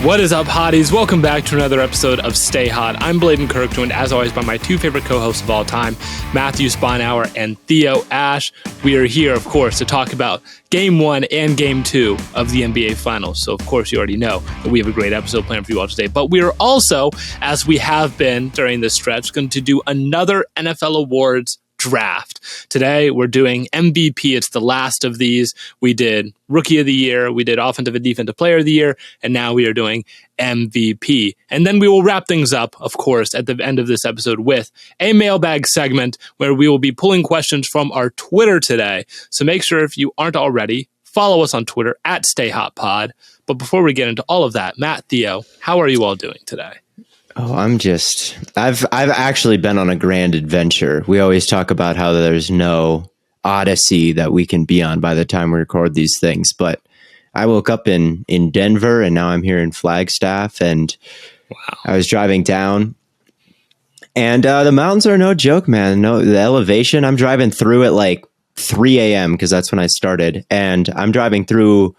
What is up, hotties? Welcome back to another episode of Stay Hot. I'm BLAIDEN Kirk, joined as always by my two favorite co-hosts of all time, Matthew Sponhour and Theo Ash. We are here, of course, to talk about Game 1 and Game 2 of the NBA Finals. So, of course, you already know that we have a great episode planned for you all today. But we are also, as we have been during this stretch, going to do another NFL Awards draft. Today, we're doing MVP. It's the last of these. We did Rookie of the Year, we did Offensive and Defensive Player of the Year, and now we are doing MVP. And then we will wrap things up, of course, at the end of this episode with a mailbag segment where we will be pulling questions from our Twitter today. So make sure, if you aren't already, follow us on Twitter at StayHotPod. But before we get into all of that, Matt, Theo, how are you all doing today? Oh, I've actually been on a grand adventure. We always talk about how there's no odyssey that we can be on by the time we record these things. But I woke up in Denver and now I'm here in Flagstaff, and wow. I was driving down, and the mountains are no joke, man. No, the elevation, I'm driving through at like 3 a.m. because that's when I started. And I'm driving through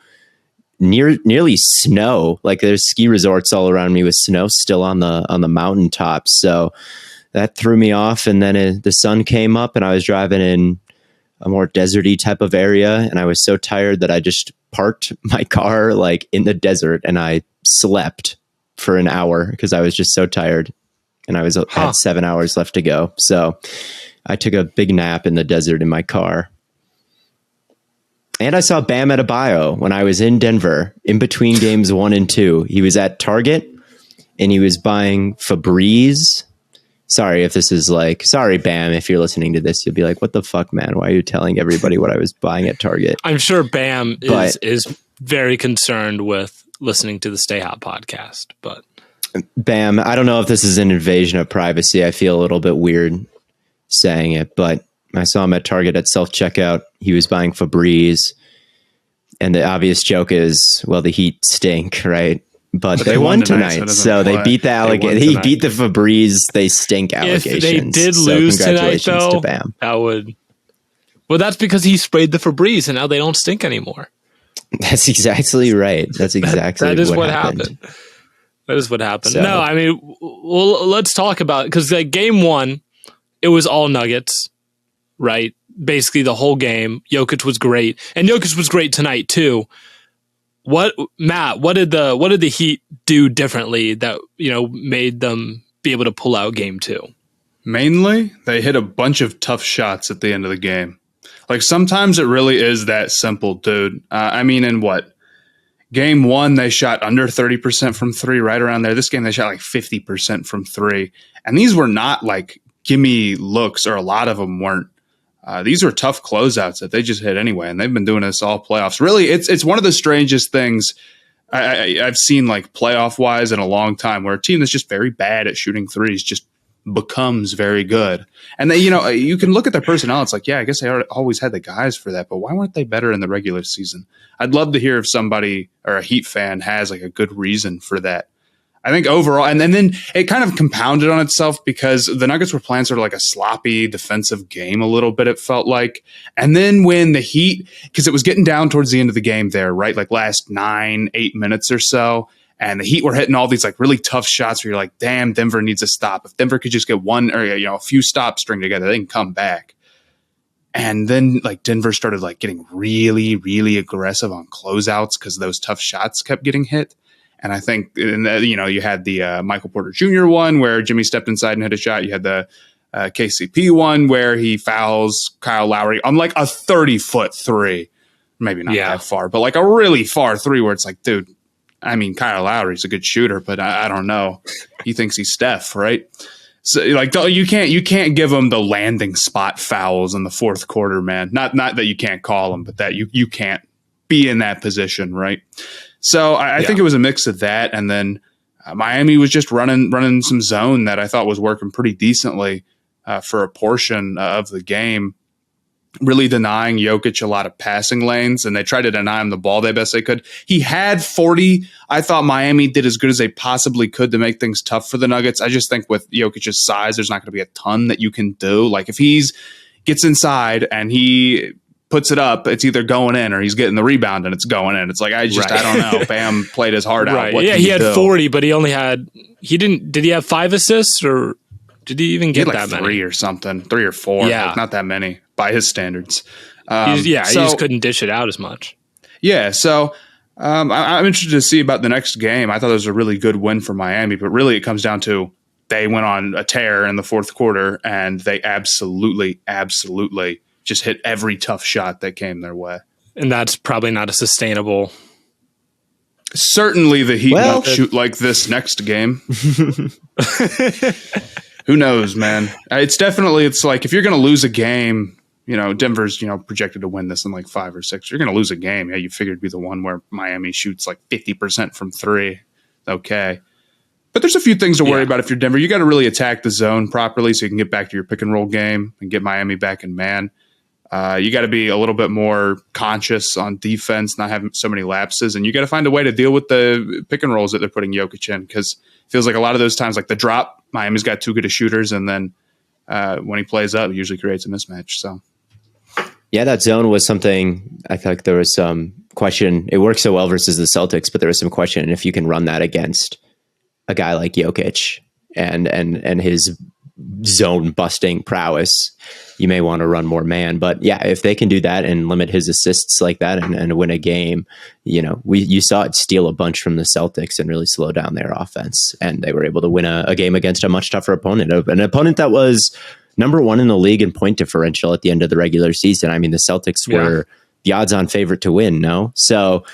nearly snow. Like there's ski resorts all around me with snow still on the mountaintops. So that threw me off. And then the sun came up and I was driving in a more deserty type of area. And I was so tired that I just parked my car like in the desert and I slept for an hour because I was just so tired. And I had 7 hours left to go. So I took a big nap in the desert in my car. And I saw Bam Adebayo when I was in Denver in between games 1 and 2. He was at Target and he was buying Febreze. Sorry Bam, if you're listening to this, you'll be like, what the fuck, man? Why are you telling everybody what I was buying at Target? I'm sure Bam is very concerned with listening to the Stay Hot podcast. But Bam, I don't know if this is an invasion of privacy. I feel a little bit weird saying it, but I saw him at Target at self-checkout. He was buying Febreze. And the obvious joke is, well, the Heat stink, right? But they won tonight. So they beat the He beat the Febreze. They stink allegations. If they did lose tonight, though, to Bam. that would... Well, that's because he sprayed the Febreze and now they don't stink anymore. That's exactly right. That's exactly that is what happened. That is what happened. So, no, I mean, well, let's talk about it. Because like Game 1, it was all Nuggets. Right, basically the whole game. Jokic was great, and Jokic was great tonight too. What did the Heat do differently that made them be able to pull out Game 2? Mainly, they hit a bunch of tough shots at the end of the game. Like sometimes it really is that simple, dude. I mean, in Game 1 they shot under 30% from three, right around there. This game they shot like 50% from three, and these were not like gimme looks, or a lot of them weren't. These were tough closeouts that they just hit anyway, and they've been doing this all playoffs. Really, it's one of the strangest things I've seen, like playoff-wise, in a long time, where a team that's just very bad at shooting threes just becomes very good. And they, you can look at their personnel. It's like, yeah, I guess they always had the guys for that, but why weren't they better in the regular season? I'd love to hear if somebody or a Heat fan has like a good reason for that. I think overall, and then it kind of compounded on itself because the Nuggets were playing sort of like a sloppy defensive game a little bit, it felt like. And then when the Heat, because it was getting down towards the end of the game there, right? Like last 9-8 minutes or so. And the Heat were hitting all these like really tough shots where you're like, damn, Denver needs a stop. If Denver could just get one or a few stops string together, they can come back. And then like Denver started like getting really, really aggressive on closeouts because those tough shots kept getting hit. And I think, you had the Michael Porter Jr. one where Jimmy stepped inside and hit a shot. You had the KCP one where he fouls Kyle Lowry on like a 30-foot three. Maybe not that far, but like a really far three where it's like, dude, I mean, Kyle Lowry's a good shooter, but I don't know. He thinks he's Steph, right? So like you can't give him the landing spot fouls in the fourth quarter, man. Not that you can't call them, but that you can't be in that position, right? So I think it was a mix of that, and then Miami was just running some zone that I thought was working pretty decently for a portion of the game, really denying Jokic a lot of passing lanes, and they tried to deny him the ball the best they could. He had 40. I thought Miami did as good as they possibly could to make things tough for the Nuggets. I just think with Jokic's size, there's not going to be a ton that you can do. Like if he gets inside and he puts it up, it's either going in or he's getting the rebound and it's going in. It's like, I don't know. Bam played his heart out. What he had 40, but did he have 5 assists or did he even get that many? 3 or something, 3 or 4. Yeah. Like, not that many by his standards. He just couldn't dish it out as much. Yeah. So I'm interested to see about the next game. I thought it was a really good win for Miami, but really it comes down to they went on a tear in the fourth quarter and they absolutely just hit every tough shot that came their way. And that's probably not a sustainable. Certainly the Heat won't shoot like this next game. Who knows, man? It's like if you're going to lose a game, Denver's, projected to win this in like 5 or 6. You're going to lose a game. Yeah, you figured it'd be the one where Miami shoots like 50% from 3. Okay. But there's a few things to worry about if you're Denver. You got to really attack the zone properly so you can get back to your pick and roll game and get Miami back in man. You got to be a little bit more conscious on defense, not having so many lapses, and you got to find a way to deal with the pick and rolls that they're putting Jokic in, because it feels like a lot of those times, like the drop, Miami's got too good of shooters, and then when he plays up, it usually creates a mismatch. So, yeah, that zone was something I feel like there was some question. It works so well versus the Celtics, but there was some question if you can run that against a guy like Jokic and his zone busting prowess. You may want to run more man, but yeah, if they can do that and limit his assists like that and win a game, you saw it steal a bunch from the Celtics and really slow down their offense. And they were able to win a game against a much tougher opponent, an opponent that was number 1 in the league in point differential at the end of the regular season. I mean, the Celtics were the odds on favorite to win. No. So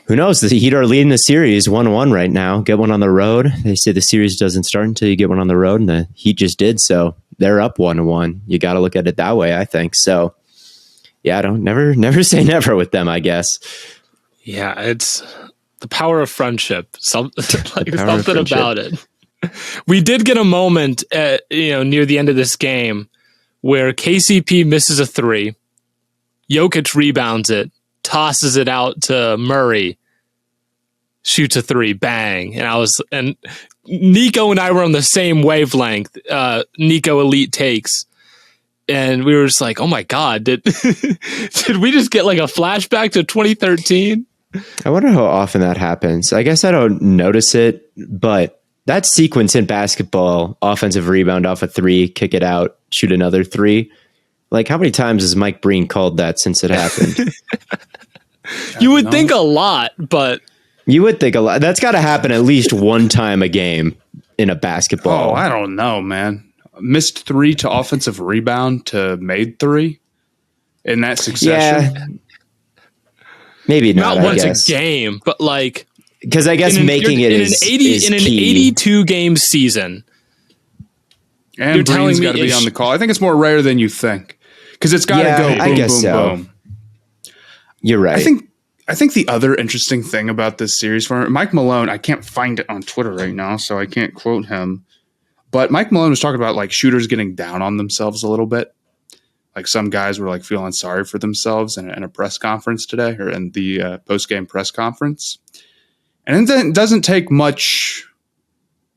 who knows? The Heat are leading the series 1-1 right now. Get one on the road. They say the series doesn't start until you get one on the road, and the Heat just did. So they're up 1-1. You got to look at it that way, I think. So yeah, never say never with them, I guess. Yeah, it's the power of friendship. Something about it. We did get a moment near the end of this game where KCP misses a 3. Jokic rebounds it, tosses it out to Murray, shoots a 3, bang. And Nico and I were on the same wavelength. Nico elite takes. And we were just like, oh my God, did we just get like a flashback to 2013? I wonder how often that happens. I guess I don't notice it, but that sequence in basketball, offensive rebound off a 3, kick it out, shoot another 3. Like, how many times has Mike Breen called that since it happened? You would think a lot, but... You would think a lot. That's got to happen at least one time a game in a basketball. Oh, I don't know, man. Missed 3 to offensive rebound to made 3 in that succession. Yeah. Maybe not once a game, but like... Because I guess making it is in an 82 game season. And Breen's got to be on the call. I think it's more rare than you think. Because it's got to go boom, boom. You're right. I think the other interesting thing about this series for Mike Malone, I can't find it on Twitter right now, so I can't quote him. But Mike Malone was talking about like shooters getting down on themselves a little bit. Like some guys were like feeling sorry for themselves in a press conference today, or in the post-game press conference. And it doesn't take much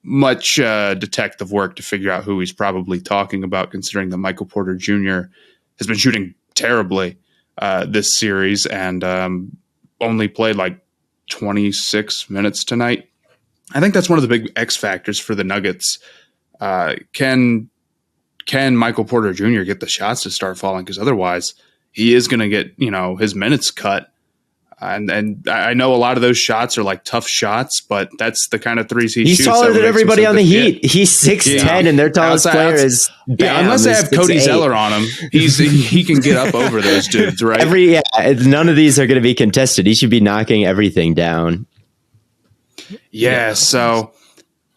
detective work to figure out who he's probably talking about, considering that Michael Porter Jr. has been shooting terribly this series and only played like 26 minutes tonight. I think that's one of the big X factors for the Nuggets. Can Michael Porter Jr. get the shots to start falling? Because otherwise he is going to get, his minutes cut. And I know a lot of those shots are like tough shots, but that's the kind of threes he shoots. He's taller than everybody on the Heat. He's 6'10", and their tallest player is Bam. Unless they have Cody Zeller on him, he can get up over those dudes, right? None of these are going to be contested. He should be knocking everything down. Yeah, so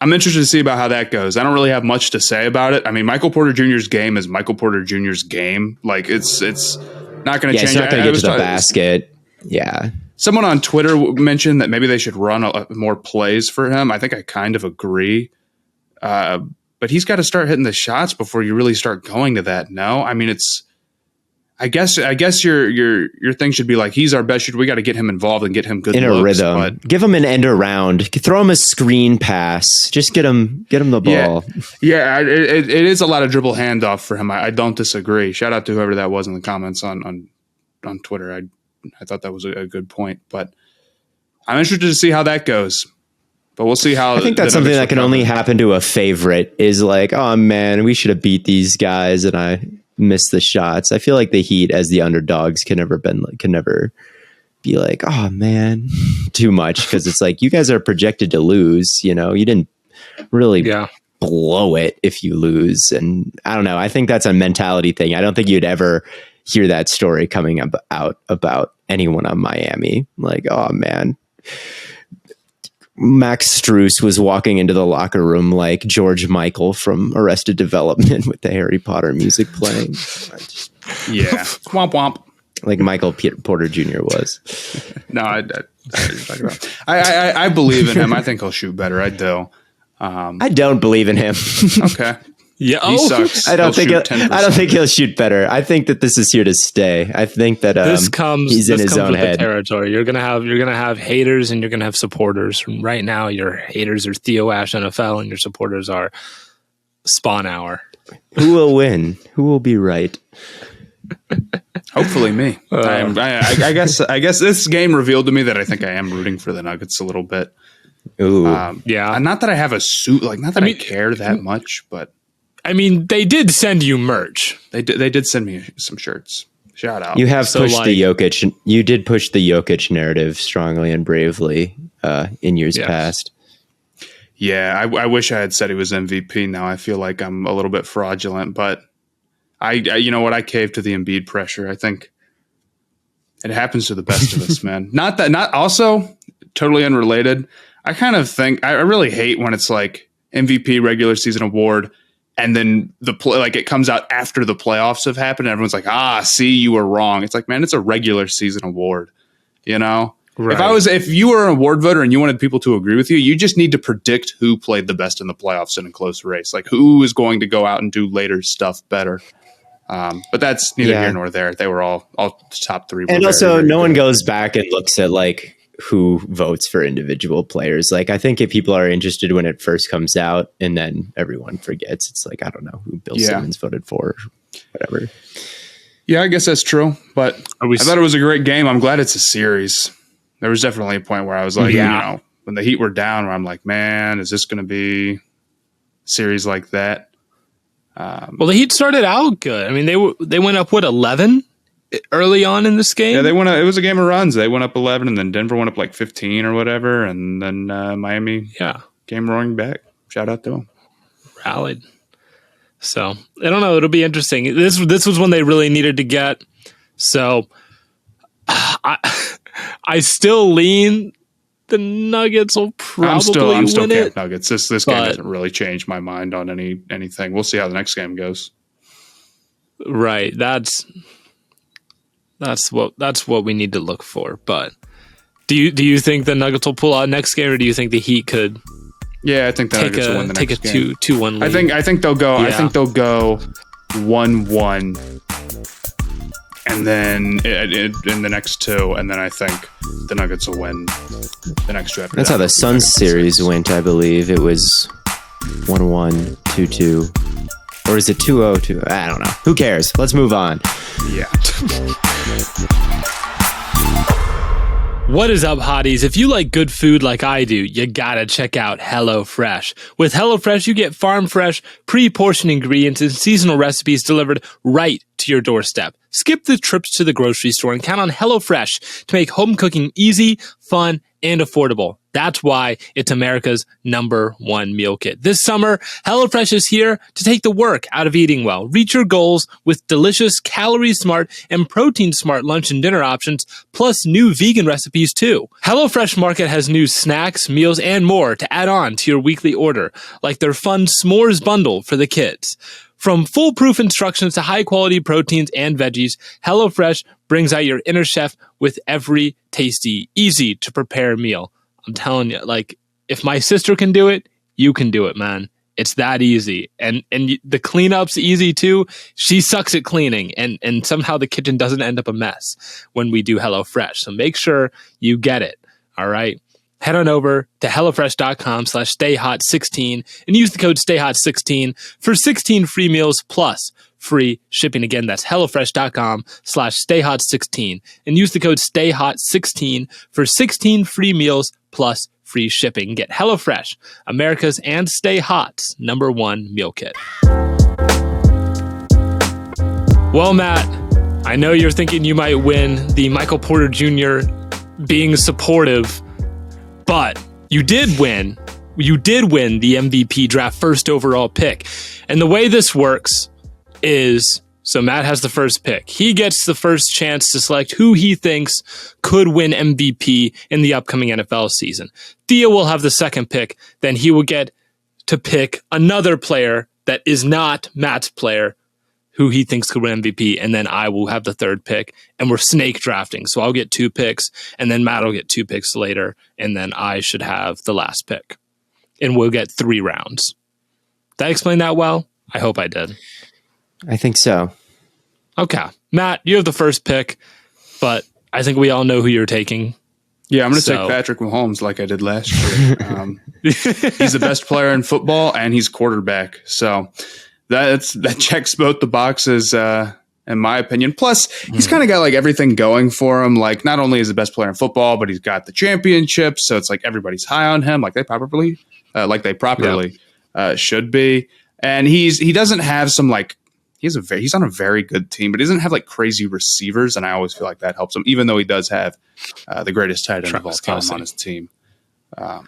I'm interested to see about how that goes. I don't really have much to say about it. I mean, Michael Porter Jr.'s game is Michael Porter Jr.'s game. Like it's not going to change. It's not going to get to the basket. Yeah. Someone on Twitter mentioned that maybe they should run more plays for him. I think I kind of agree. But he's got to start hitting the shots before you really start going to that. No, I mean, I guess your thing should be like, he's our best shooter. We got to get him involved and get him good in looks, a rhythm. but give him an end around. Throw him a screen pass. Just get him the ball. Yeah, it is a lot of dribble handoff for him. I don't disagree. Shout out to whoever that was in the comments on Twitter. I thought that was a good point, but I'm interested to see how that goes. But we'll see how. I think that's something that can only happen to a favorite. Is like, oh man, we should have beat these guys, and I missed the shots. I feel like the Heat, as the underdogs, can never be like, oh man, too much, because it's like you guys are projected to lose. You know, you didn't really blow it if you lose, and I don't know. I think that's a mentality thing. I don't think you'd ever hear that story coming out about anyone on Miami. Like, oh man, Max Strus was walking into the locker room like George Michael from Arrested Development with the Harry Potter music playing. Womp womp. Like Michael Porter Jr. was. No, I believe in him. I think he'll shoot better. I do. I don't believe in him. Okay. Yeah, he sucks. I don't think he'll shoot better. I think that this is here to stay. I think that he's in his own head. The territory. You're gonna have haters and you're gonna have supporters. Right now, your haters are Theo Ash NFL and your supporters are Spawn Hour. Who will win? Who will be right? Hopefully me. I guess this game revealed to me that I think I am rooting for the Nuggets a little bit. Ooh, yeah. Not that I have a suit, like not that I care that much, but. I mean, they did send you merch. They did send me some shirts. Shout out. You have pushed the Jokic. You did push the Jokic narrative strongly and bravely in years past. Yeah, I wish I had said he was MVP. Now I feel like I'm a little bit fraudulent, but I you know what? I caved to the Embiid pressure. I think it happens to the best of us, man. Not also totally unrelated. I kind of think I really hate when it's like MVP regular season award. And then it comes out after the playoffs have happened. And everyone's like, see, you were wrong. It's like, man, it's a regular season award. You know, right. If you were an award voter and you wanted people to agree with you, you just need to predict who played the best in the playoffs in a close race. Like who is going to go out and do later stuff better. But that's neither here nor there. They were all top three. And also no one goes back and looks at like who votes for individual players. Like I think if people are interested when it first comes out and then everyone forgets, it's like, I don't know who Bill Simmons voted for, whatever. Yeah, I guess that's true. But I thought it was a great game. I'm glad it's a series. There was definitely a point where I was like, you know, when the Heat were down, where I'm like, man, is this going to be a series like that? Well, the Heat started out good. I mean, they went up 11 early on in this game. Yeah, it was a game of runs. They went up 11, and then Denver went up like 15 or whatever, and then Miami came roaring back. Shout out to them. Rallied. So I don't know. It'll be interesting. This was when they really needed to get. So I still lean the Nuggets will probably I'm still win Camp it. Nuggets. This game doesn't really change my mind on anything. We'll see how the next game goes. Right. That's what we need to look for. But do you think the Nuggets will pull out next game, or do you think the Heat could? Yeah, I think the Nuggets will win the next game. Take a 2-1 lead. I think they'll go. Yeah. I think they'll go 1-1, and then in the next two, and then I think the Nuggets will win the next two. That's how the Suns series went. I believe it was 1-1, 2-2. Or is it 2-0? I don't know. Who cares? Let's move on. Yeah. What is up, hotties? If you like good food like I do, you gotta check out HelloFresh. With HelloFresh, you get farm-fresh, pre-portioned ingredients and seasonal recipes delivered right to your doorstep. Skip the trips to the grocery store and count on HelloFresh to make home cooking easy, fun, and affordable. That's why it's America's #1 meal kit. This summer, HelloFresh is here to take the work out of eating well. Reach your goals with delicious, calorie-smart, and protein-smart lunch and dinner options, plus new vegan recipes too. HelloFresh Market has new snacks, meals, and more to add on to your weekly order, like their fun s'mores bundle for the kids. From foolproof instructions to high-quality proteins and veggies, HelloFresh brings out your inner chef with every tasty, easy-to-prepare meal. I'm telling you, like, if my sister can do it, you can do it, man. It's that easy. And the cleanup's easy too. She sucks at cleaning, and somehow the kitchen doesn't end up a mess when we do HelloFresh. So make sure you get it. All right. Head on over to HelloFresh.com/StayHot16 and use the code StayHot16 for 16 free meals plus free shipping. Again, that's HelloFresh.com/StayHot16 and use the code StayHot16 for 16 free meals plus free shipping. Get HelloFresh, America's and Stay Hot's #1 meal kit. Well, Matt, I know you're thinking you might win the Michael Porter Jr. being supportive, but you did win. You did win the MVP draft first overall pick. And the way this works is, so Matt has the first pick. He gets the first chance to select who he thinks could win MVP in the upcoming NFL season. Theo will have the second pick. Then he will get to pick another player that is not Matt's player who he thinks could win MVP. And then I will have the third pick. And we're snake drafting. So I'll get 2 picks. And then Matt will get 2 picks later. And then I should have the last pick. And we'll get 3 rounds. Did I explain that well? I hope I did. I think so. Okay. Matt, you have the first pick, but I think we all know who you're taking. Yeah, I'm going to take Patrick Mahomes like I did last year. He's the best player in football, and he's quarterback. So that checks both the boxes, in my opinion. Plus, he's kind of got like everything going for him. Like, not only is he the best player in football, but he's got the championship. So it's like everybody's high on him, like they properly should be. And he doesn't have some like. He's on a very good team, but he doesn't have like crazy receivers, and I always feel like that helps him. Even though he does have the greatest tight end of all time on his team. Like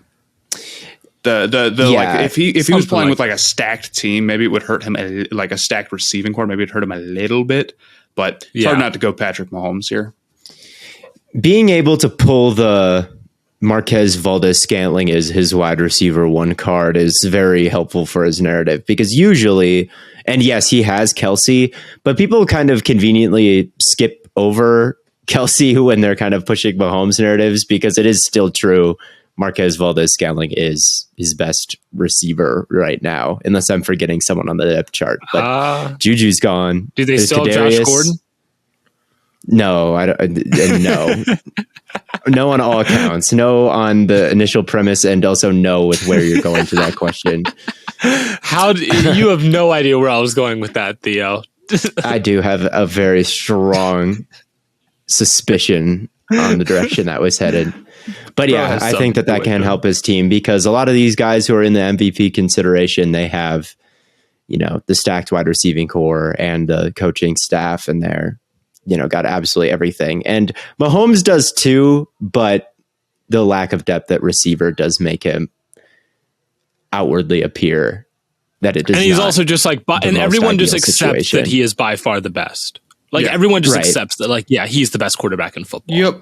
if he was playing with like a stacked team, maybe it would hurt him. Like a stacked receiving core, maybe it'd hurt him a little bit. But it's hard not to go Patrick Mahomes here. Being able to pull the Marquez Valdez-Scantling is his wide receiver 1 card is very helpful for his narrative, because usually, and yes, he has Kelsey, but people kind of conveniently skip over Kelsey when they're kind of pushing Mahomes narratives, because it is still true. Marquez Valdez-Scantling is his best receiver right now, unless I'm forgetting someone on the depth chart. But Juju's gone. Do they still have Josh Gordon? No, I don't. No. No on all accounts. No on the initial premise, and also no with where you're going to that question. You have no idea where I was going with that, Theo. I do have a very strong suspicion on the direction that was headed. But yeah, I think that can help his team, because a lot of these guys who are in the MVP consideration, they have, the stacked wide receiving core and the coaching staff, and they're, got absolutely everything. And Mahomes does too, but the lack of depth at receiver does make him outwardly appear that it does. And he's also just like, and everyone just accepts that he is by far the best. Like everyone just accepts that, like, yeah, he's the best quarterback in football. Yep.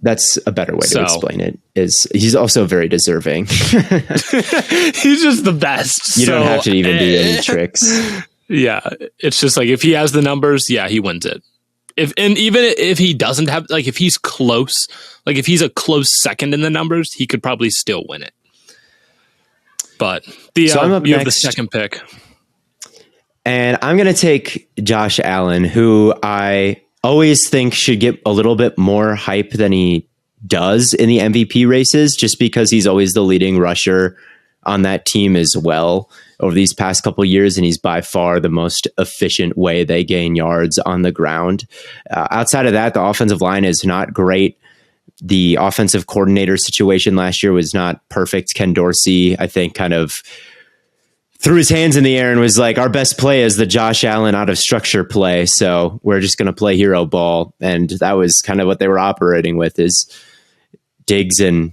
That's a better way to explain it. Is he's also very deserving. He's just the best. You don't have to even do any tricks. Yeah. It's just like, if he has the numbers, yeah, he wins it. Even if he doesn't have, like, if he's close, like if he's a close second in the numbers, he could probably still win it. But Theo, you have the second pick. And I'm going to take Josh Allen, who I always think should get a little bit more hype than he does in the MVP races, just because he's always the leading rusher on that team as well over these past couple of years, and he's by far the most efficient way they gain yards on the ground. Outside of that, the offensive line is not great. The offensive coordinator situation last year was not perfect. Ken Dorsey, I think, kind of threw his hands in the air and was like, our best play is the Josh Allen out of structure play, so we're just going to play hero ball. And that was kind of what they were operating with, is Diggs and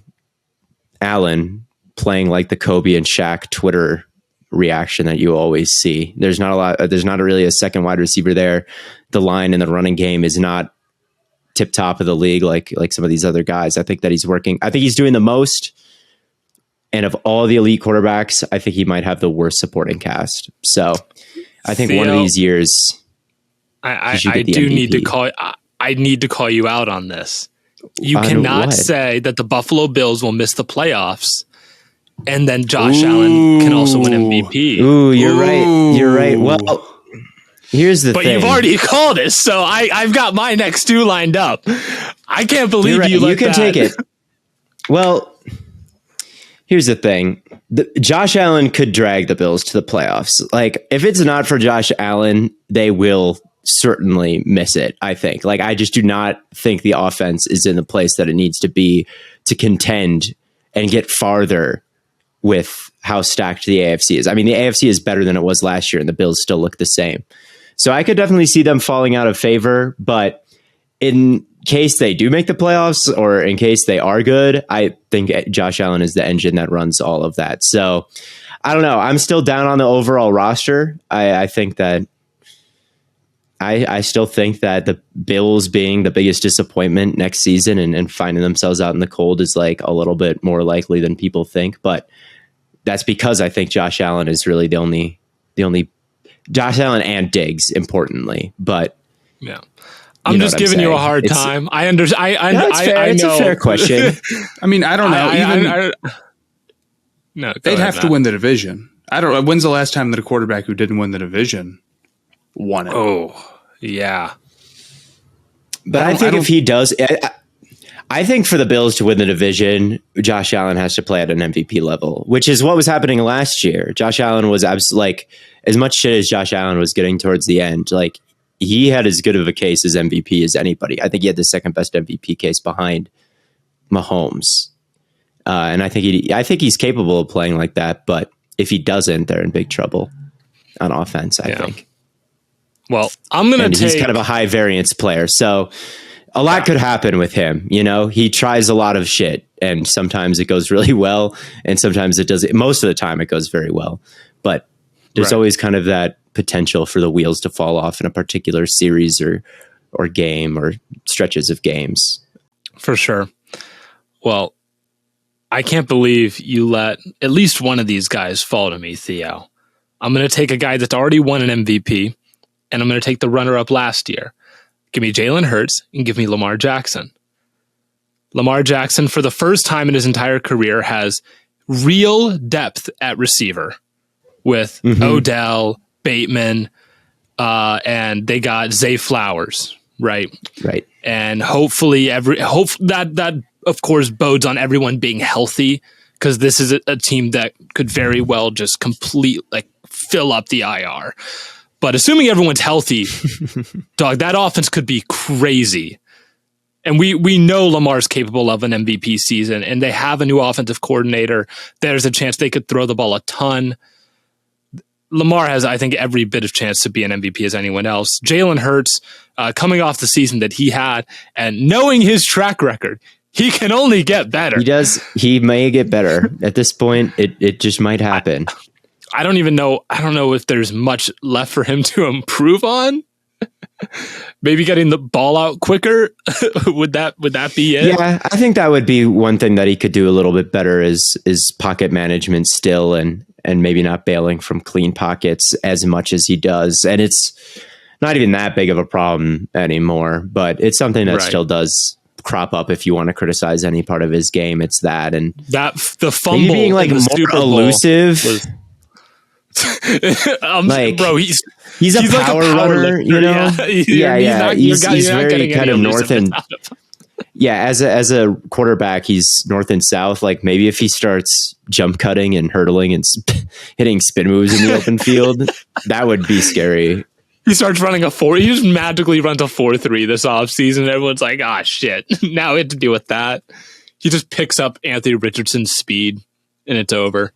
Allen playing like the Kobe and Shaq Twitter reaction that you always see. There's not really a second wide receiver there. The line in the running game is not tip top of the league like some of these other guys. I think that he's doing the most. And of all the elite quarterbacks, I think he might have the worst supporting cast. So I think Theo, one of these years, I need to call you out on this. You cannot say that the Buffalo Bills will miss the playoffs And then Josh Allen can also win MVP. Ooh, you're right. You're right. Well, here's the thing. But you've already called it, so I've got my next two lined up. I can't believe right. you let You can that. take it. Well, here's the thing. Josh Allen could drag the Bills to the playoffs. Like, if it's not for Josh Allen, they will certainly miss it, I think. Like, I just do not think the offense is in the place that it needs to be to contend and get farther with how stacked the AFC is. I mean, the AFC is better than it was last year, and the Bills still look the same. So I could definitely see them falling out of favor, but in case they do make the playoffs or in case they are good, I think Josh Allen is the engine that runs all of that. So I don't know. I'm still down on the overall roster. I think that I still think that the Bills being the biggest disappointment next season and finding themselves out in the cold is like a little bit more likely than people think. But that's because I think Josh Allen is really the only Josh Allen and Diggs, importantly. But yeah. I'm just giving you a hard time. I understand. I know. It's a fair question. I mean, I don't know. No, they'd have to win the division. I don't know. When's the last time that a quarterback who didn't win the division won it? Oh, yeah. But I think if he does, I think for the Bills to win the division, Josh Allen has to play at an MVP level, which is what was happening last year. Josh Allen was like, as much shit as Josh Allen was getting towards the end, like, he had as good of a case as MVP as anybody. I think he had the second best MVP case behind Mahomes. And I think he's capable of playing like that. But if he doesn't, they're in big trouble on offense, I think. Well, I'm going to take... He's kind of a high variance player. So a lot could happen with him. You know, he tries a lot of shit and sometimes it goes really well. And sometimes it doesn't. Most of the time it goes very well. But there's always kind of that potential for the wheels to fall off in a particular series or game or stretches of games. For sure. Well, I can't believe you let at least one of these guys fall to me, Theo. I'm going to take a guy that's already won an MVP, and I'm going to take the runner-up last year. Give me Jalen Hurts and give me Lamar Jackson. Lamar Jackson, for the first time in his entire career, has real depth at receiver with Odell, Bateman, and they got Zay Flowers, right? Right. And hopefully that of course bodes on everyone being healthy, because this is a team that could very well just fill up the IR. But assuming everyone's healthy, dog, that offense could be crazy. And we know Lamar's capable of an MVP season, and they have a new offensive coordinator. There's a chance they could throw the ball a ton. Lamar has, I think, every bit of chance to be an MVP as anyone else. Jalen Hurts, coming off the season that he had, and knowing his track record, he can only get better. He does. He may get better. At this point, it just might happen. I don't even know. I don't know if there's much left for him to improve on. Maybe getting the ball out quicker. would that be it? Yeah, I think that would be one thing that he could do a little bit better is pocket management still, and maybe not bailing from clean pockets as much as he does. And it's not even that big of a problem anymore, but it's something that still does crop up if you want to criticize any part of his game. It's that, and that the fumble maybe being like more elusive. Bro, he's a power runner, you know. Yeah. He's very kind of north and as a quarterback, he's north and south. Like, maybe if he starts jump cutting and hurdling and hitting spin moves in the open field, that would be scary. He starts running he just magically runs a 4.3 this offseason, and everyone's like, ah, shit. Now we have to deal with that. He just picks up Anthony Richardson's speed, and it's over.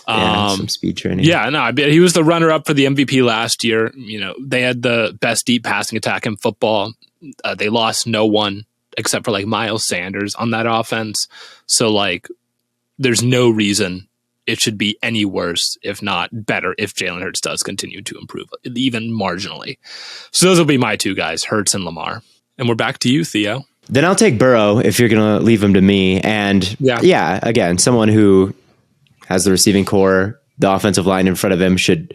Some speed training. Yeah, no, I bet he was the runner-up for the MVP last year. You know, they had the best deep passing attack in football. They lost no one except for like Miles Sanders on that offense. So like, there's no reason it should be any worse, if not better, if Jalen Hurts does continue to improve, even marginally. So those will be my two guys, Hurts and Lamar. And we're back to you, Theo. Then I'll take Burrow if you're going to leave him to me. And again, someone who has the receiving core, the offensive line in front of him should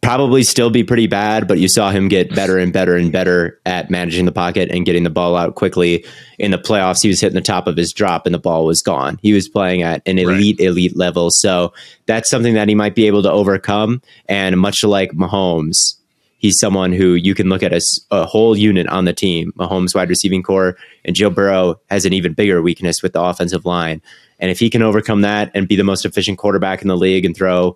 probably still be pretty bad, but you saw him get better and better and better at managing the pocket and getting the ball out quickly. In the playoffs, he was hitting the top of his drop and the ball was gone. He was playing at an elite level. So that's something that he might be able to overcome. And much like Mahomes, he's someone who you can look at as a whole unit on the team. Mahomes' wide receiving core, and Joe Burrow has an even bigger weakness with the offensive line. And if he can overcome that and be the most efficient quarterback in the league and throw,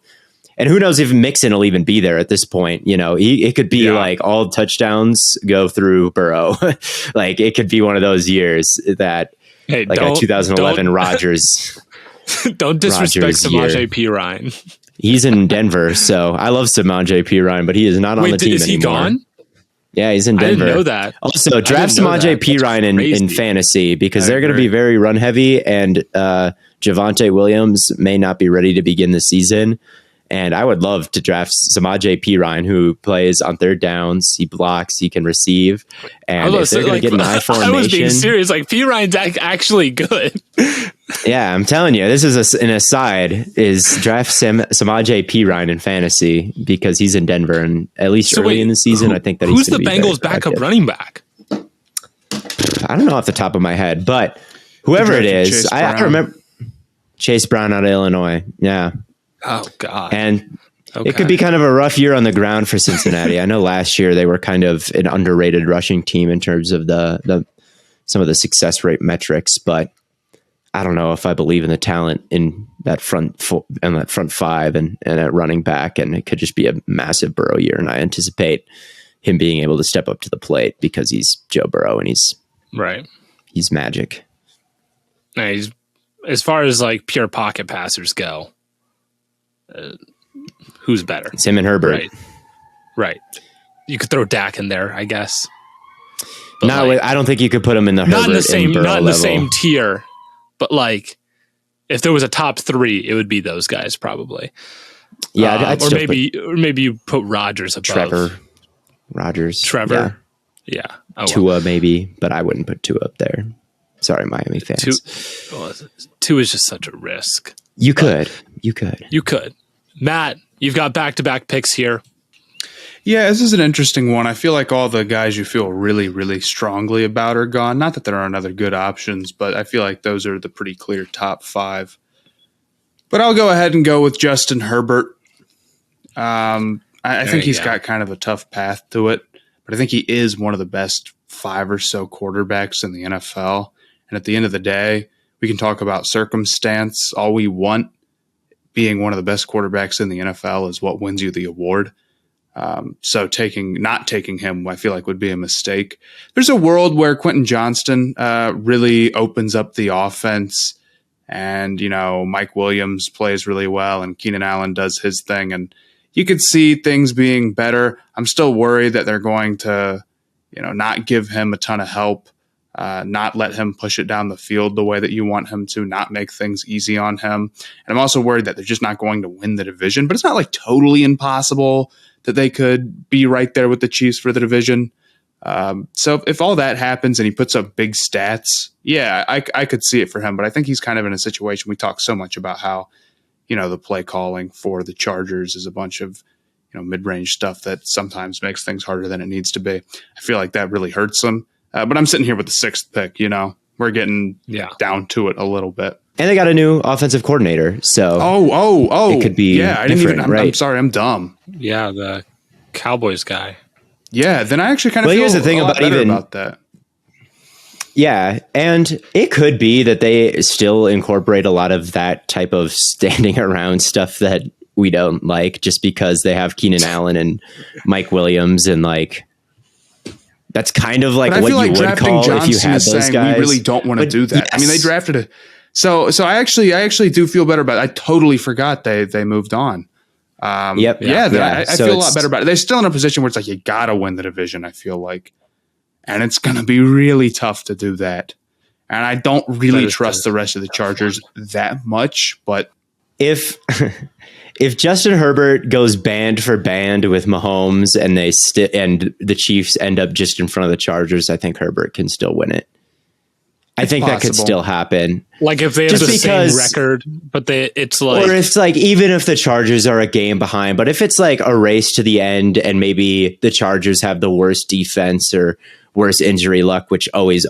and who knows if Mixon will even be there at this point, it could be like all touchdowns go through Burrow. Like it could be one of those years that a 2011 Rodgers. Don't disrespect Samaje Perine. He's in Denver, so I love Samaje Perine, but he is not on the team anymore. Is he gone? Yeah, he's in Denver. I didn't know that. Also, draft Samaje Perine in fantasy because they're going to be very run heavy, and Javonte Williams may not be ready to begin the season. And I would love to draft Samaje Perine, who plays on third downs. He blocks, he can receive. And if they're going to get an I formation, I was being serious. Like Perine's actually good. Yeah, I'm telling you, this is an aside. Is draft Samaje Perine in fantasy because he's in Denver, and at least early in the season, I think that who's the Bengals' backup running back? I don't know off the top of my head, but whoever it is, I remember Chase Brown out of Illinois. Yeah. Oh God. And it could be kind of a rough year on the ground for Cincinnati. I know last year they were kind of an underrated rushing team in terms of the some of the success rate metrics, but I don't know if I believe in the talent in that front five and at running back, and it could just be a massive Burrow year. And I anticipate him being able to step up to the plate because he's Joe Burrow and he's magic. He's, as far as like pure pocket passers go, who's better? It's him and Herbert. Right. You could throw Dak in there, I guess. I don't think you could put him in the Herbert not in the same tier. But like, if there was a top three, it would be those guys probably. Yeah, or maybe you put Rodgers above Trevor. Yeah. Tua maybe, but I wouldn't put Tua up there. Sorry, Miami fans. Tua is just such a risk. You could. Matt, you've got back-to-back picks here. Yeah, this is an interesting one. I feel like all the guys you feel really, really strongly about are gone. Not that there aren't other good options, but I feel like those are the pretty clear top five. But I'll go ahead and go with Justin Herbert. I think he's got kind of a tough path to it, but I think he is one of the best 5 or so quarterbacks in the NFL. And at the end of the day, we can talk about circumstance all we want. Being one of the best quarterbacks in the NFL is what wins you the award. So not taking him, I feel like would be a mistake. There's a world where Quentin Johnston really opens up the offense, and Mike Williams plays really well, and Keenan Allen does his thing, and you could see things being better. I'm still worried that they're going to, not give him a ton of help, not let him push it down the field the way that you want him to, not make things easy on him. And I'm also worried that they're just not going to win the division, but it's not like totally impossible that they could be right there with the Chiefs for the division. So if all that happens and he puts up big stats, yeah, I could see it for him. But I think he's kind of in a situation. We talk so much about how, the play calling for the Chargers is a bunch of, mid-range stuff that sometimes makes things harder than it needs to be. I feel like that really hurts them. But I'm sitting here with the 6th pick, we're getting down to it a little bit. And they got a new offensive coordinator. So it could be I didn't even I'm sorry, I'm dumb. Yeah, the Cowboys guy. Yeah, then I actually kind of feel here's the thing about that. Yeah, and it could be that they still incorporate a lot of that type of standing around stuff that we don't like, just because they have Keenan Allen and Mike Williams, and like that's kind of like what you would call Johnson if you had those guys. We really don't want to do that. Yes. I mean, they drafted a so I actually do feel better about it. I totally forgot they moved on. I feel a lot better about it. They're still in a position where it's like you gotta win the division, I feel like. And it's going to be really tough to do that. And I don't really trust the rest of the Chargers that much. But if Justin Herbert goes band for band with Mahomes and and the Chiefs end up just in front of the Chargers, I think Herbert can still win it. I think that could still happen. Like if they have the same record, but it's like, or it's like, even if the Chargers are a game behind, but if it's like a race to the end and maybe the Chargers have the worst defense or worse injury luck, which always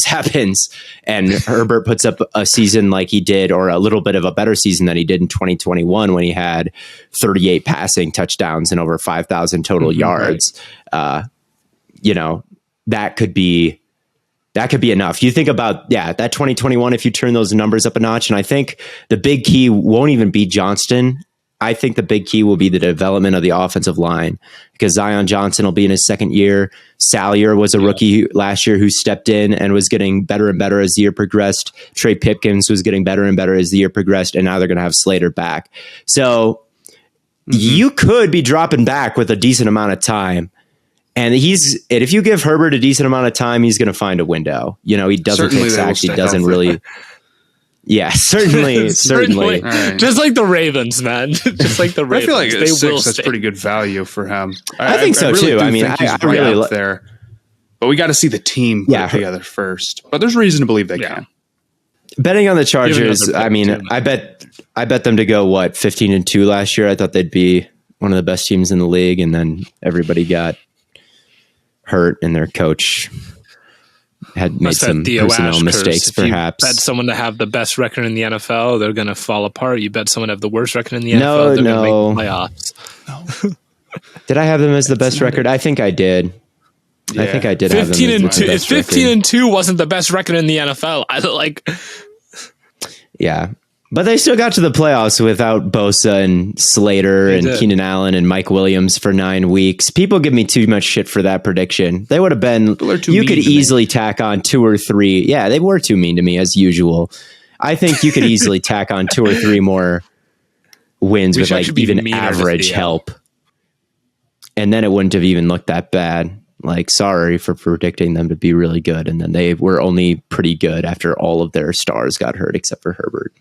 happens, and Herbert puts up a season like he did, or a little bit of a better season than he did in 2021 when he had 38 passing touchdowns and over 5,000 total yards. Right. That could be enough. You think about, that 2021, if you turn those numbers up a notch, and I think the big key won't even be Johnston. I think the big key will be the development of the offensive line, because Zion Johnson will be in his second year. Salyer was a rookie last year who stepped in and was getting better and better as the year progressed. Trey Pipkins was getting better and better as the year progressed, and now they're going to have Slater back. So you could be dropping back with a decent amount of time. And if you give Herbert a decent amount of time, he's going to find a window. He doesn't take sacks. He doesn't really. Yeah, certainly. Right. Just like the Ravens, man. Just like the Ravens. I feel like at 6, that's pretty good value for him. I think so really too. I mean, I really up there, but we got to see the team put together first. But there's reason to believe they can. Betting on the Chargers, I mean, I bet them to go 15-2 last year. I thought they'd be one of the best teams in the league, and then everybody got hurt, and their coach had made some personnel mistakes, perhaps. You bet someone to have the best record in the NFL, they're going to fall apart. You bet someone to have the worst record in the NFL, they're going to make the playoffs. No. Did I have them as the best record? I think I did. Yeah. I think I did 15 have them as the best 15-2 wasn't the best record in the NFL. Yeah. But they still got to the playoffs without Bosa and Slater and Keenan Allen and Mike Williams for 9 weeks. People give me too much shit for that prediction. They would have been, you could easily tack on 2 or 3. Yeah, they were too mean to me as usual. I think you could easily tack on 2 or 3 more wins with even average help. And then it wouldn't have even looked that bad. Sorry for predicting them to be really good. And then they were only pretty good after all of their stars got hurt, except for Herbert.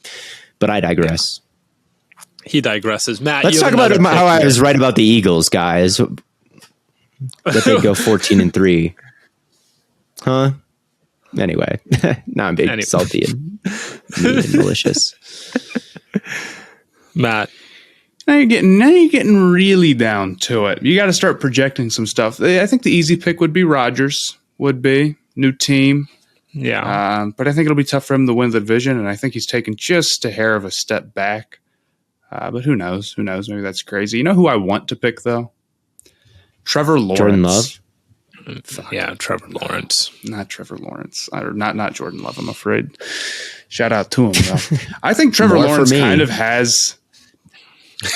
But I digress. He digresses. Matt, let's talk about how I was right about the Eagles, guys. That they go 14-3. Huh? Anyway, now I'm being salty and malicious. Matt. Now you're getting really down to it. You got to start projecting some stuff. I think the easy pick would be Rodgers. New team. Yeah. But I think it'll be tough for him to win the division, and I think he's taken just a hair of a step back. But who knows? Maybe that's crazy. You know who I want to pick, though? Trevor Lawrence. Jordan Love? Yeah, Trevor Lawrence. Not Trevor Lawrence. Or not Jordan Love, I'm afraid. Shout out to him, though. I think Trevor Lawrence kind of has...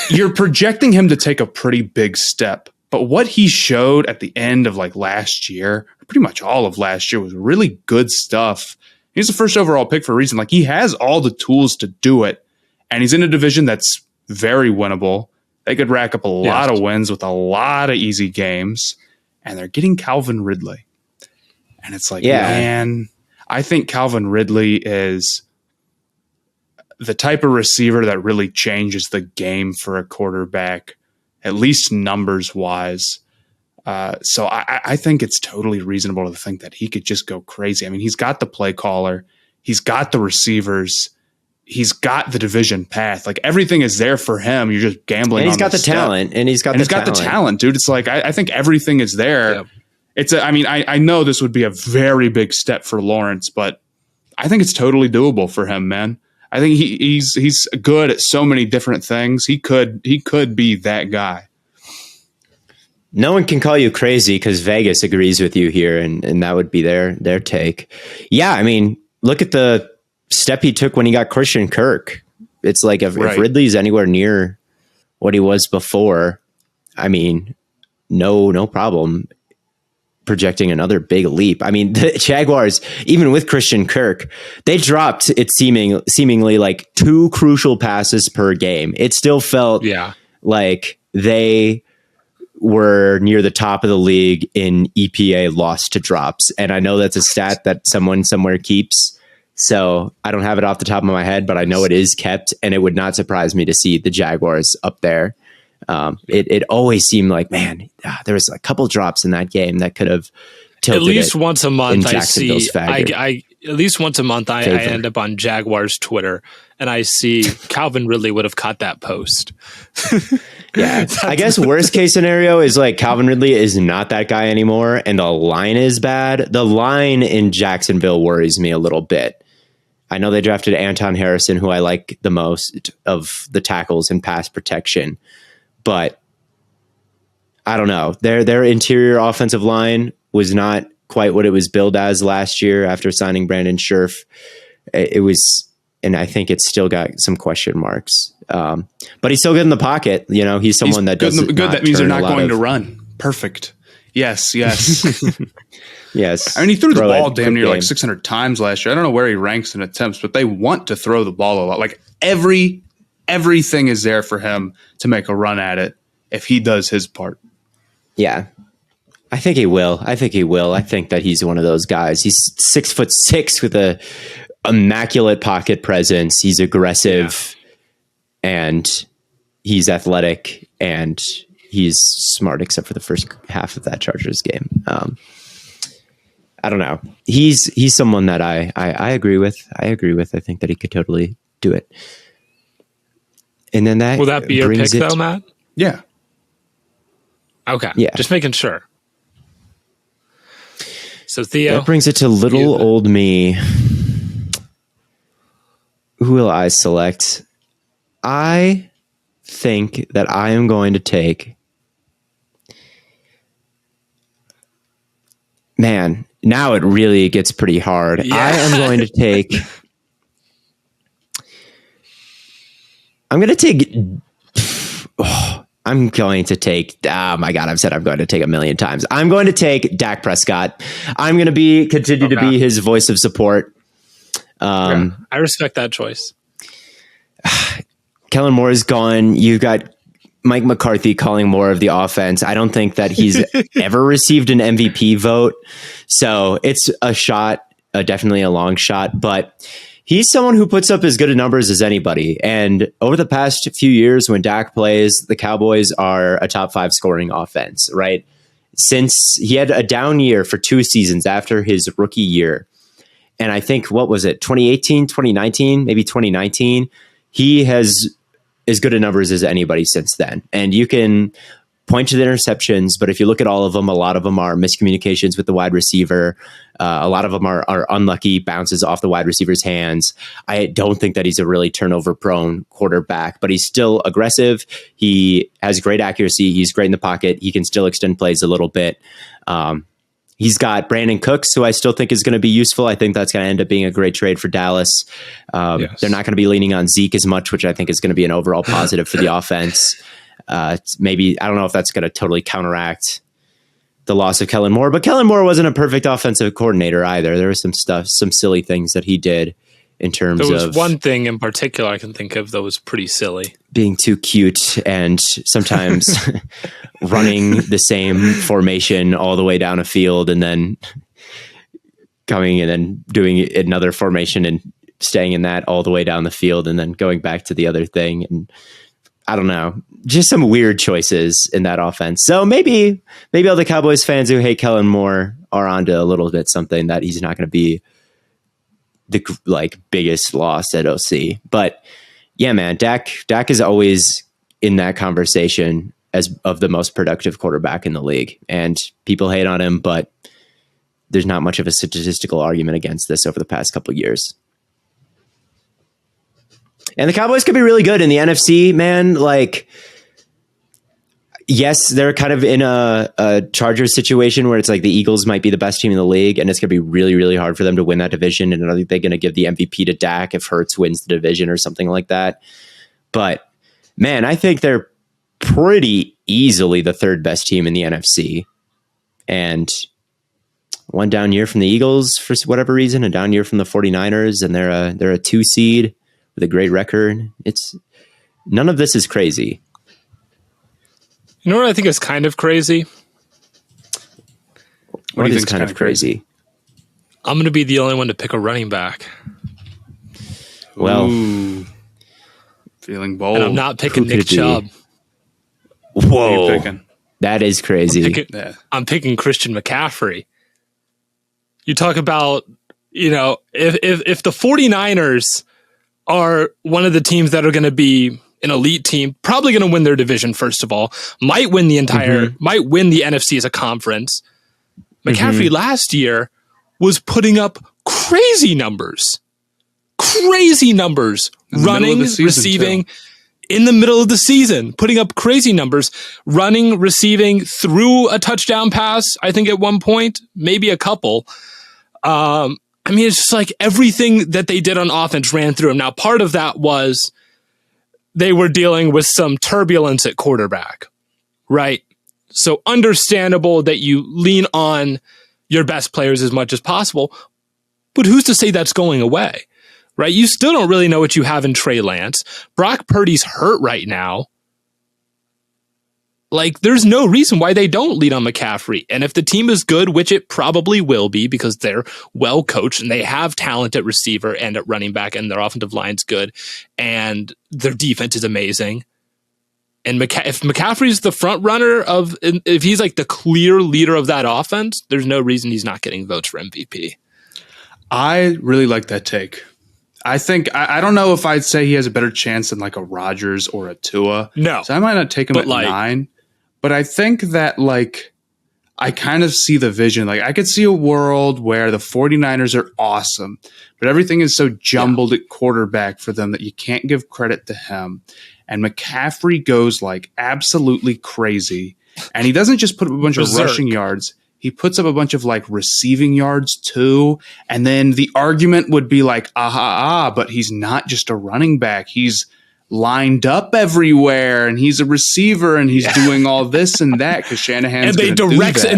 You're projecting him to take a pretty big step, but what he showed at the end of last year, pretty much all of last year, was really good stuff. He's the first overall pick for a reason. He has all the tools to do it, and he's in a division that's very winnable. They could rack up a lot of wins with a lot of easy games, and they're getting Calvin Ridley. And it's man, I think Calvin Ridley is the type of receiver that really changes the game for a quarterback, at least numbers wise. So I think it's totally reasonable to think that he could just go crazy. I mean, he's got the play caller, he's got the receivers, he's got the division path. Everything is there for him. You're just gambling. And he's got the talent. And he's got the talent, dude. It's I think everything is there. Yep. I know this would be a very big step for Lawrence, but I think it's totally doable for him, man. I think he's good at so many different things. He could be that guy. No one can call you crazy because Vegas agrees with you here, and that would be their take. Yeah, I mean, look at the step he took when he got Christian Kirk. It's if Ridley's anywhere near what he was before, I mean, no problem projecting another big leap. I mean, the Jaguars, even with Christian Kirk, they dropped it seemingly 2 crucial passes per game. It still felt like they were near the top of the league in EPA loss to drops. And I know that's a stat that someone somewhere keeps. So I don't have it off the top of my head, but I know it is kept, and it would not surprise me to see the Jaguars up there. It always seemed man, there was a couple drops in that game that could have tilted at least once a month. at least once a month, I end up on Jaguars Twitter and I see Calvin Ridley would have caught that post. Yeah, I guess worst case scenario is like Calvin Ridley is not that guy anymore and the line is bad. The line in Jacksonville worries me a little bit. I know they drafted Anton Harrison, who I like the most of the tackles and pass protection, but I don't know. Their interior offensive line was not quite what it was billed as last year after signing Brandon Scherf. It was, and I think it's still got some question marks. But he's still good in the pocket. You know, he's someone that does good. That means they're not going to run. Perfect. Yes. Yes. I mean, he threw the ball damn near like 600 times last year. I don't know where he ranks in attempts, but they want to throw the ball a lot. Like everything is there for him to make a run at it if he does his part. Yeah. I think he will. I think that he's one of those guys. He's 6'6" with a immaculate pocket presence. He's aggressive and he's athletic and he's smart, except for the first half of that Chargers game. I don't know. He's someone that I agree with. I think that he could totally do it. And then will that be your pick though, Matt? Yeah. Okay. Yeah. Just making sure. So Theo, that brings it to little old me. Who will I select? I think that I am going to take. Man, now it really gets pretty hard. Yeah. I am going to take. Oh my God, I've said I'm going to take a million times. I'm going to take Dak Prescott. I'm going to continue to be his voice of support. I respect that choice. Kellen Moore is gone. You've got Mike McCarthy calling more of the offense. I don't think that he's ever received an MVP vote. So it's a shot, definitely a long shot, but he's someone who puts up as good a numbers as anybody. And over the past few years, when Dak plays, the Cowboys are a top 5 scoring offense, right? Since he had a down year for 2 seasons after his rookie year. And I think, what was it? 2018, 2019, maybe 2019. He has as good a numbers as anybody since then. And you can point to the interceptions, but if you look at all of them, a lot of them are miscommunications with the wide receiver. A lot of them are unlucky bounces off the wide receiver's hands. I don't think that he's a really turnover prone quarterback, but he's still aggressive. He has great accuracy. He's great in the pocket. He can still extend plays a little bit. He's got Brandon Cooks, who I still think is going to be useful. I think that's going to end up being a great trade for Dallas. Yes. They're not going to be leaning on Zeke as much, which I think is going to be an overall positive for the offense. Maybe, I don't know if that's going to totally counteract the loss of Kellen Moore, but Kellen Moore wasn't a perfect offensive coordinator either. There was some silly things that he did in terms of... There was one thing in particular I can think of that was pretty silly. Being too cute and sometimes running the same formation all the way down a field and then coming and then doing another formation and staying in that all the way down the field and then going back to the other thing. And I don't know, just some weird choices in that offense. So maybe all the Cowboys fans who hate Kellen Moore are onto a little bit something that he's not going to be the biggest loss at OC. But yeah, man, Dak is always in that conversation as of the most productive quarterback in the league. And people hate on him, but there's not much of a statistical argument against this over the past couple of years. And the Cowboys could be really good in the NFC, man. Yes, they're kind of in a Chargers situation where it's like the Eagles might be the best team in the league, and it's going to be really, really hard for them to win that division. And I think they're going to give the MVP to Dak if Hurts wins the division or something like that. But, man, I think they're pretty easily the third best team in the NFC. And one down year from the Eagles for whatever reason, a down year from the 49ers, and they're a 2 seed with a great record. None of this is crazy. You know what I think is kind of crazy? What is kind of crazy? I'm going to be the only one to pick a running back. Well, feeling bold. And I'm not picking Nick Chubb. Whoa, that is crazy. I'm picking Christian McCaffrey. You talk about if the 49ers are one of the teams that are going to be an elite team, probably going to win their division, first of all, might win the NFC as a conference. McCaffrey last year was putting up crazy numbers, running, receiving in the middle of the season, putting up crazy numbers, running, receiving, through a touchdown pass, I think at one point, maybe a couple. It's just like everything that they did on offense ran through him. Now, part of that was they were dealing with some turbulence at quarterback, right? So understandable that you lean on your best players as much as possible, but who's to say that's going away, right? You still don't really know what you have in Trey Lance. Brock Purdy's hurt right now. Like, there's no reason why they don't lean on McCaffrey. And if the team is good, which it probably will be because they're well coached and they have talent at receiver and at running back and their offensive line's good and their defense is amazing. And if McCaffrey's the front runner if he's like the clear leader of that offense, there's no reason he's not getting votes for MVP. I really like that take. I think, I don't know if I'd say he has a better chance than like a Rodgers or a Tua. No. So I might not take him at 9. But I think that I kind of see the vision. Like, I could see a world where the 49ers are awesome, but everything is so jumbled at quarterback for them that you can't give credit to him. And McCaffrey goes like absolutely crazy. And he doesn't just put up a bunch of rushing yards. He puts up a bunch of like receiving yards too. And then the argument would be like, but he's not just a running back. He's lined up everywhere and he's a receiver and he's doing all this and that because Shanahan's and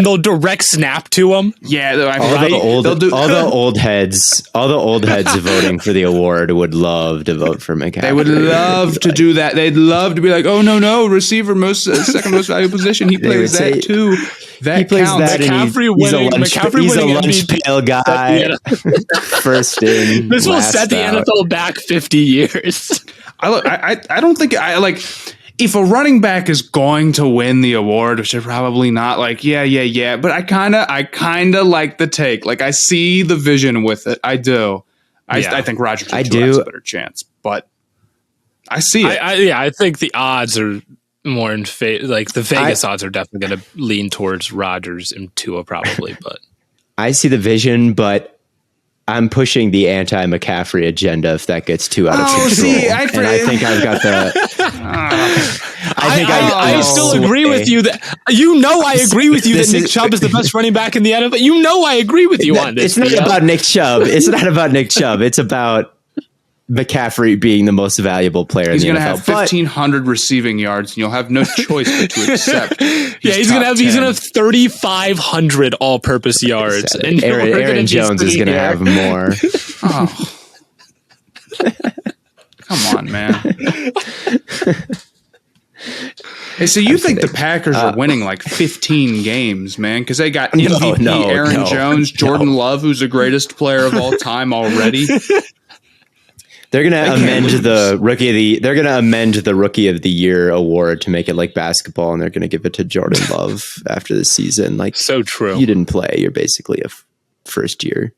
they'll direct snap to him. Yeah, all the old heads voting for the award would love to vote for McCaffrey. They would love to do that. They'd love to be like, oh no, receiver second most valuable position. He plays that too. That he plays counts. that. He's a lunch pail guy. First in. This will set the NFL back 50 years. I don't think if a running back is going to win the award, which they're probably not, but I kind of like the take. Like, I see the vision with it. I do. I think Rodgers has a better chance, but I see it. I think the odds are more in favor. Like, the Vegas odds are definitely going to lean towards Rodgers and Tua probably, but I see the vision, but I'm pushing the anti-McCaffrey agenda if that gets too out of control. I think I've got the. I still agree with you that I agree with you that Nick Chubb is the best running back in the NFL. I agree with you on this. It's not about Nick Chubb. It's not about Nick Chubb. It's about McCaffrey being the most valuable player in the NFL. He's going to have 1,500 receiving yards, and you'll have no choice but to accept. He's going to have 3,500 all-purpose yards. And Aaron Jones is going to have more. Come on, man. Hey, so you think the Packers are winning like 15 games, man? Because they got MVP Aaron Jones, Jordan Love, who's the greatest player of all time already. They're gonna amend the rookie of the year award to make it like basketball, and they're gonna give it to Jordan Love after the season. Like, so true. You didn't play. You're basically a first year.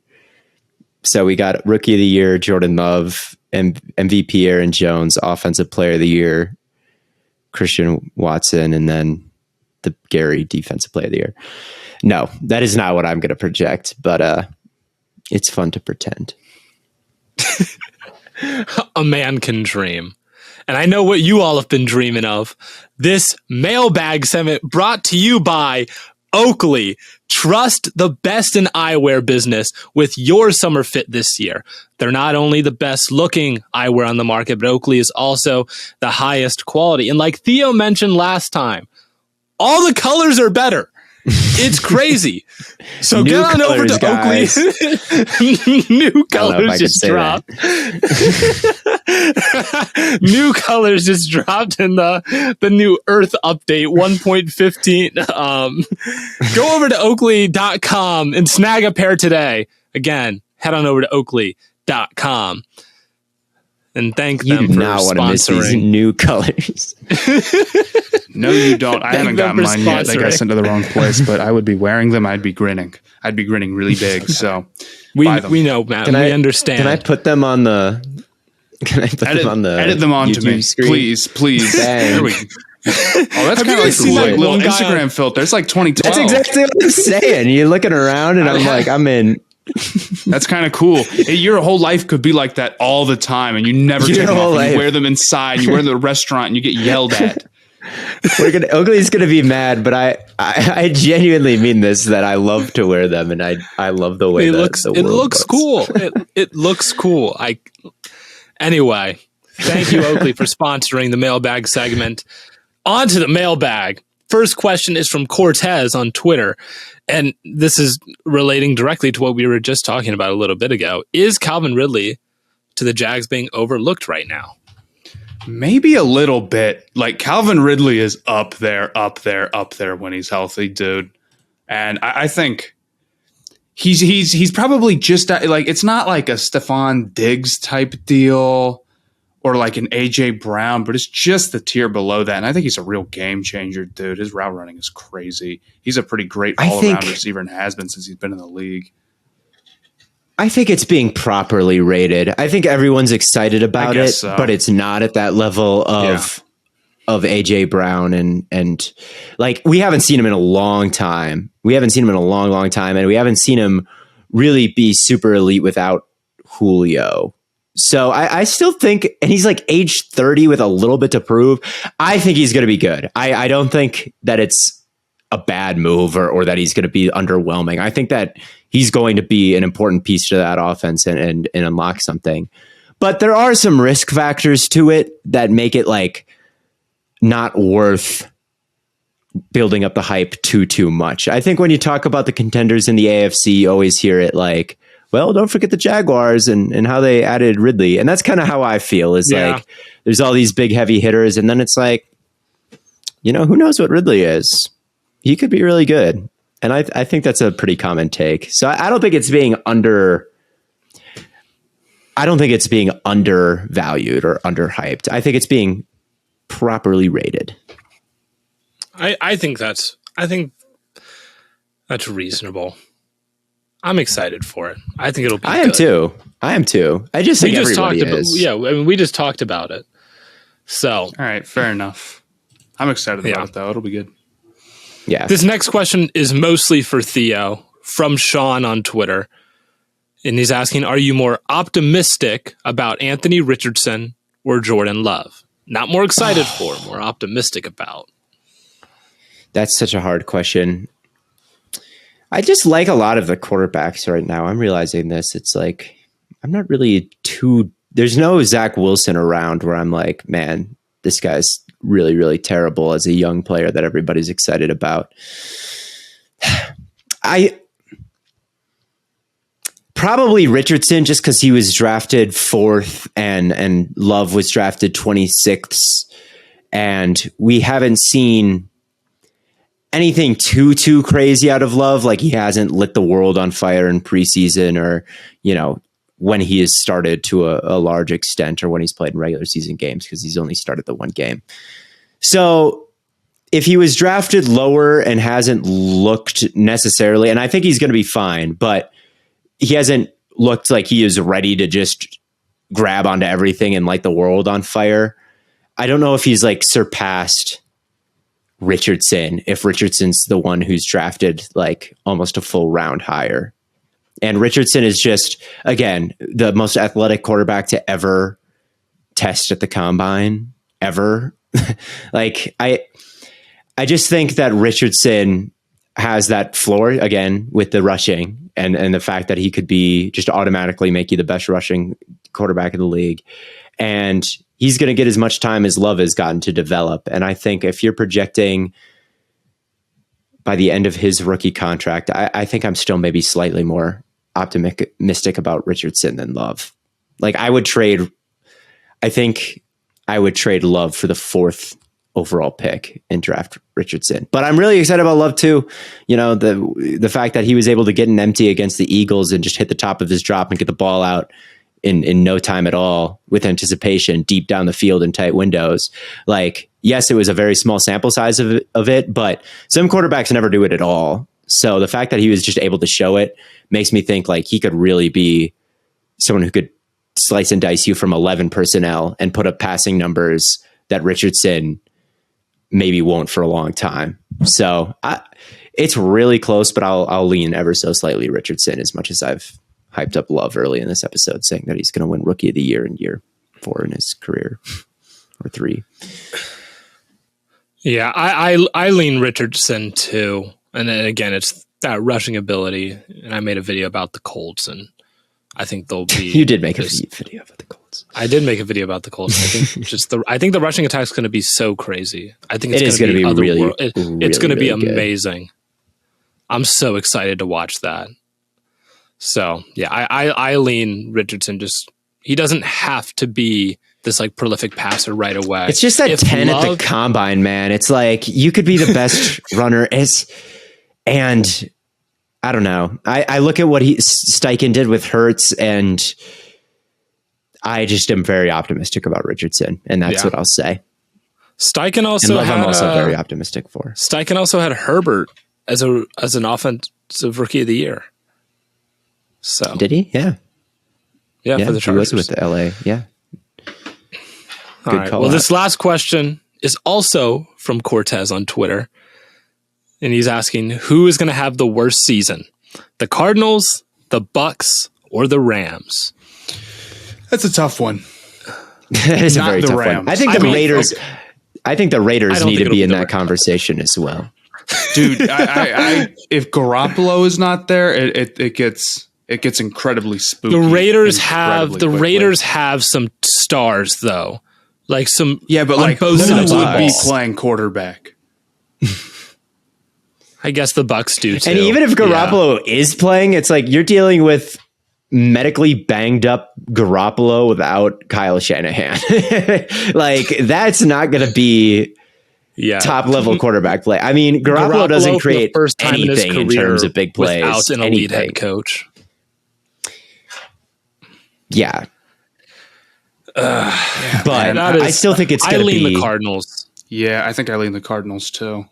So we got rookie of the year Jordan Love, MVP Aaron Jones, offensive player of the year Christian Watson, and then the Gary defensive player of the year. No, that is not what I'm gonna project, but it's fun to pretend. A man can dream. And I know what you all have been dreaming of. This mailbag segment brought to you by Oakley. Trust the best in eyewear business with your summer fit this year. They're not only the best looking eyewear on the market, but Oakley is also the highest quality. And like Theo mentioned last time, all the colors are better. It's crazy. So get on over to guys. Oakley. New colors just dropped. New colors just dropped in the new Earth update 1.15. Go over to Oakley.com and snag a pair today. Again, head on over to Oakley.com. And thank them for sponsoring. You do not want to miss these new colors. No, you don't. I haven't got mine yet. They got sent to the wrong place, but I would be wearing them. I'd be grinning. I'd be grinning really big. So we know, Matt. We understand. Can I put them on the? Can I put them on the? Edit them onto YouTube me, screen? please. There we go. Oh, that's kind of like the little Instagram filter. It's like 2012. That's exactly what I'm saying. You're looking around, and I'm like, I'm in. That's kind of cool. Your whole life could be like that all the time, and you never take them off. You wear them inside. You wear them at the restaurant, and you get yelled at. Oakley's gonna be mad, but I genuinely mean this. That I love to wear them, and I love the way it looks cool. It looks cool. Anyway, thank you, Oakley, for sponsoring the mailbag segment. On to the mailbag. First question is from Cortez on Twitter, and this is relating directly to what we were just talking about a little bit ago. Is Calvin Ridley to the Jags being overlooked right now? Maybe a little bit. Like Calvin Ridley is up there when he's healthy, dude. And I think he's probably just like, it's not like a Stephon Diggs type deal or like an AJ Brown, but it's just the tier below that. And I think he's a real game changer, dude. His route running is crazy. He's a pretty great all-around receiver and has been since he's been in the league. I think it's being properly rated. I think everyone's excited about it, but it's not at that level of AJ Brown and like we haven't seen him in a long time. We haven't seen him in a long time, and we haven't seen him really be super elite without Julio. So I still think, and he's like age 30 with a little bit to prove. I think he's going to be good. I don't think that it's a bad move or that he's going to be underwhelming. I think that he's going to be an important piece to that offense and unlock something. But there are some risk factors to it that make it like not worth building up the hype too much. I think when you talk about the contenders in the AFC, you always hear it like, well, don't forget the Jaguars and how they added Ridley. And that's kind of how I feel is like, there's all these big heavy hitters. And then it's like, who knows what Ridley is? He could be really good. And I think that's a pretty common take. So I don't think it's being undervalued or underhyped. I think it's being properly rated. I think that's reasonable. I'm excited for it. I think it'll be I am too. I just think everybody is. We just talked about it. So, all right, fair enough. I'm excited about it, though. It'll be good. Yeah. This next question is mostly for Theo from Sean on Twitter. And he's asking, are you more optimistic about Anthony Richardson or Jordan Love? Not more excited for, more optimistic about. That's such a hard question. I just like a lot of the quarterbacks right now. I'm realizing this. It's like, I'm not really there's no Zach Wilson around where I'm like, man, this guy's really, really terrible as a young player that everybody's excited about. Probably Richardson, just because he was drafted 4th and Love was drafted 26th. And we haven't seen anything too crazy out of Love. Like he hasn't lit the world on fire in preseason or, when he has started to a large extent or when he's played in regular season games because he's only started the one game. So if he was drafted lower and hasn't looked necessarily, and I think he's going to be fine, but he hasn't looked like he is ready to just grab onto everything and light the world on fire. I don't know if he's like surpassed Richardson, if Richardson's the one who's drafted like almost a full round higher. And Richardson is just, again, the most athletic quarterback to ever test at the combine, ever. Like, I just think that Richardson has that floor, again, with the rushing and the fact that he could be just automatically make you the best rushing quarterback in the league. And he's going to get as much time as Love has gotten to develop. And I think if you're projecting by the end of his rookie contract, I think I'm still maybe slightly more optimistic about Richardson than Love. Like I think I would trade Love for the 4th overall pick and draft Richardson. But I'm really excited about Love too. The fact that he was able to get an empty against the Eagles and just hit the top of his drop and get the ball out in no time at all with anticipation deep down the field in tight windows. Like, yes, it was a very small sample size of it, but some quarterbacks never do it at all. So the fact that he was just able to show it makes me think like he could really be someone who could slice and dice you from 11 personnel and put up passing numbers that Richardson maybe won't for a long time. So it's really close, but I'll lean ever so slightly Richardson, as much as I've hyped up Love early in this episode, saying that he's going to win Rookie of the Year in year 4 in his career, or 3. Yeah, I lean Richardson too. And then again, it's that rushing ability. And I made a video about the Colts, and I think they'll be. You did make a video about the Colts. I did make a video about the Colts. I think I think the rushing attack is going to be so crazy. I think it's going to be really, it's going to be really amazing. Good. I'm so excited to watch that. So yeah, I lean Richardson. Just he doesn't have to be this like prolific passer right away. It's just that 10 at the combine, man. It's like you could be the best runner. And I don't know. I look at what Steichen did with Hurts, and I just am very optimistic about Richardson, and that's what I'll say. Steichen also I'm also very optimistic for. Steichen also had Herbert as an offensive rookie of the year. So did he? Yeah, for the Chargers. He was with the LA. Yeah. All right. Well, this last question is also from Cortez on Twitter. And he's asking, who is going to have the worst season? The Cardinals, the Bucks, or the Rams? That's a tough one. That is a very tough one. I think the Raiders. I think the Raiders need to be in that conversation as well. Dude, if Garoppolo is not there, it gets incredibly spooky. The Raiders have some stars though. Like some, but like who would be playing quarterback? I guess the Bucks do too. And even if Garoppolo is playing, it's like you're dealing with medically banged up Garoppolo without Kyle Shanahan. Like that's not going to be top level quarterback play. I mean, Garoppolo doesn't create anything in terms of big plays without an elite head coach. Yeah. But I still think it's going to be the Cardinals. Yeah, I think I lean the Cardinals too.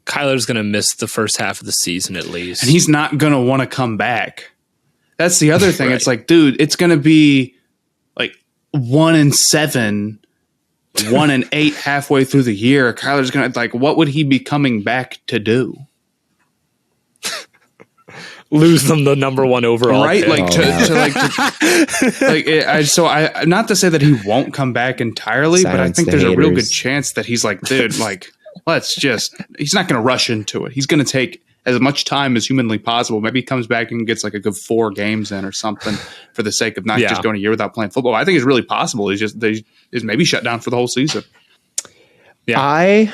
Kyler's going to miss the first half of the season at least. And he's not going to want to come back. That's the other thing. Right. It's like, dude, it's going to be like 1-7, 1-8 halfway through the year. Kyler's going to, like, what would he be coming back to do? Lose them the number 1 overall. Right? Pick. Not to say that he won't come back entirely, but I think there's a real good chance that he's like, dude, like, he's not going to rush into it. He's going to take as much time as humanly possible. Maybe he comes back and gets like a good 4 games in or something for the sake of not just going a year without playing football. I think it's really possible. He's maybe shut down for the whole season. Yeah.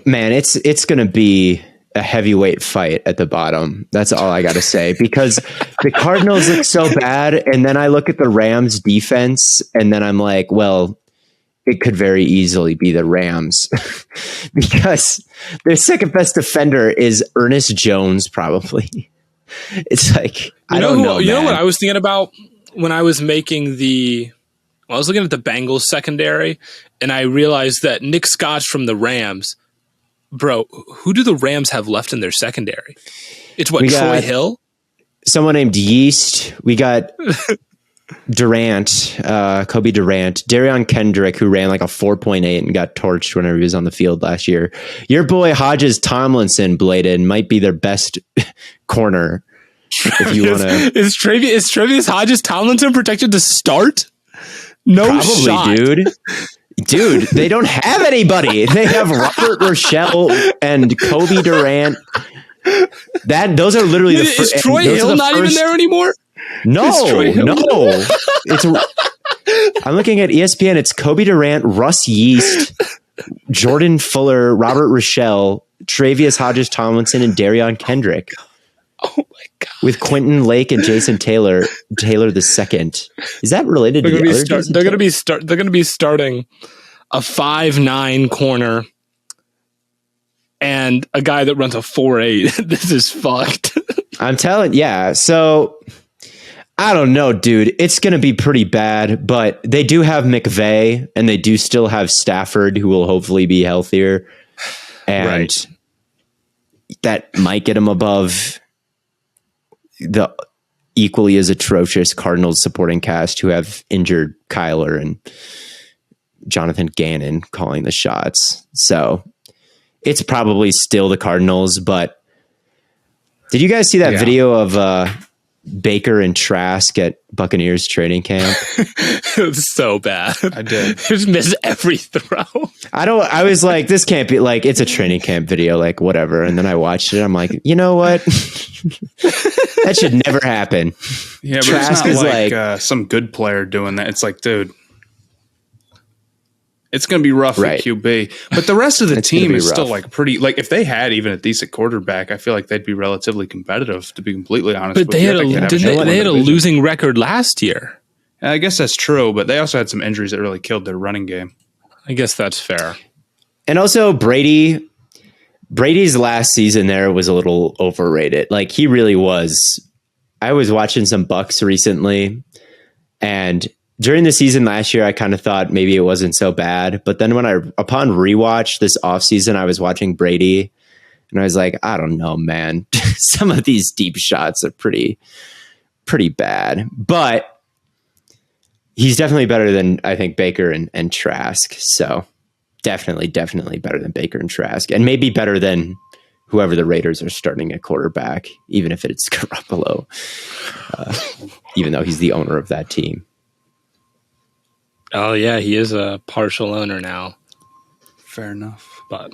It's going to be a heavyweight fight at the bottom. That's all I got to say, because the Cardinals look so bad. And then I look at the Rams defense and then I'm like, well, it could very easily be the Rams because their second best defender is Ernest Jones. Probably. It's like, I don't know. You know what I was thinking about when I was making I was looking at the Bengals secondary and I realized that Nick Scott from the Rams, bro, who do the Rams have left in their secondary? It's Troy Hill? Someone named Yeast. We got Durant, Kobe Durant, Darion Kendrick, who ran like a 4.8 and got torched whenever he was on the field last year. Your boy Hodges Tomlinson, Blaiden, might be their best corner. If you want to, is Tre'Vius Hodges Tomlinson protected to start? No, probably, shot. Dude, they don't have anybody. They have Robert Rochelle and Kobe Durant. Those are literally the first. Is Troy Hill not even there anymore? No. I'm looking at ESPN. It's Kobe Durant, Russ Yeast, Jordan Fuller, Robert Rochelle, Tre'Vius Hodges Tomlinson, and Darion Kendrick. Oh my god! With Quentin Lake and Jason Taylor the second. Is that related to the other? They're going to be starting a 5'9" corner and a guy that runs a 4'8". This is fucked. I'm telling, yeah. So I don't know, dude. It's going to be pretty bad, but they do have McVay and they do still have Stafford, who will hopefully be healthier. And that might get him above the equally as atrocious Cardinals supporting cast who have injured Kyler and Jonathan Gannon calling the shots. So it's probably still the Cardinals, but did you guys see that video of Baker and Trask at Buccaneers training camp? It was so bad. I did. Just missed every throw. I was like, this can't be, like, it's a training camp video, like, whatever. And then I watched it. I'm like, you know what? That should never happen. Yeah, but Trask it's not is like some good player doing that. It's like, dude, it's going to be rough at QB. But the rest of the team is still like pretty, like if they had even a decent quarterback, I feel like they'd be relatively competitive, to be completely honest. But they had a losing record last year. I guess that's true, but they also had some injuries that really killed their running game. I guess that's fair. And also Brady's last season there was a little overrated. Like he really was. I was watching some Bucks recently, and during the season last year, I kind of thought maybe it wasn't so bad. But then upon rewatch this offseason, I was watching Brady and I was like, I don't know, man. Some of these deep shots are pretty bad. But he's definitely better than, I think, Baker and Trask. So definitely better than Baker and Trask. And maybe better than whoever the Raiders are starting at quarterback, even if it's Garoppolo, even though he's the owner of that team. Oh, yeah, he is a partial owner now. Fair enough. But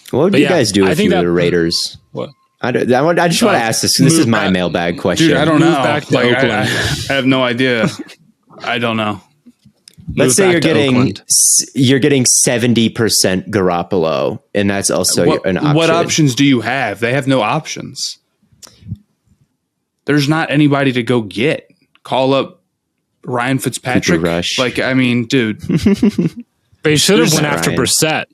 what would you guys do if you were the Raiders? What? I just want to ask this. This is my mailbag question. Dude, I don't know. Back to Oakland. I have no idea. I don't know. Let's say you're getting 70% Garoppolo, and that's also an option. What options do you have? They have no options. There's not anybody to go get. Call up Ryan Fitzpatrick. Like, I mean, dude. They should have went after Brissett.